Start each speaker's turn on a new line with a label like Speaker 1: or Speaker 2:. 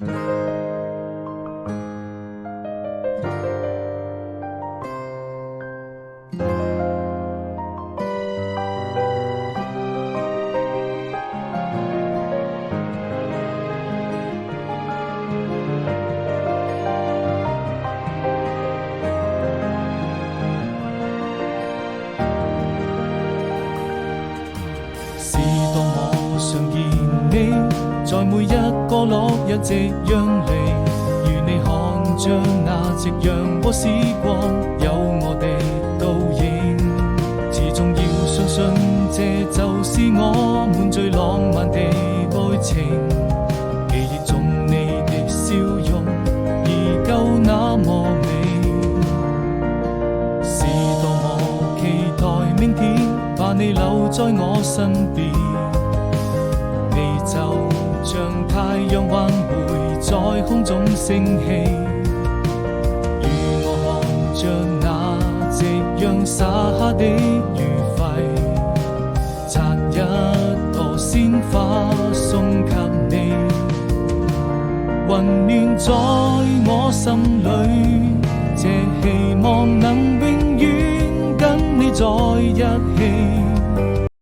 Speaker 1: 是當我常見你，在每一個落日夕陽離，如你看着那夕陽和時光，有我的倒影。始終要相信，這就是我們最浪漫的愛情。記憶中你的笑容，依舊那麼美。是多麼期待明天，把你留在我身邊。你就像太陽還會在空中升起，與我看着那夕陽灑下的餘暉，摘一朵鮮花送給你，溫暖在我心裏，這希望能永遠跟你在一起。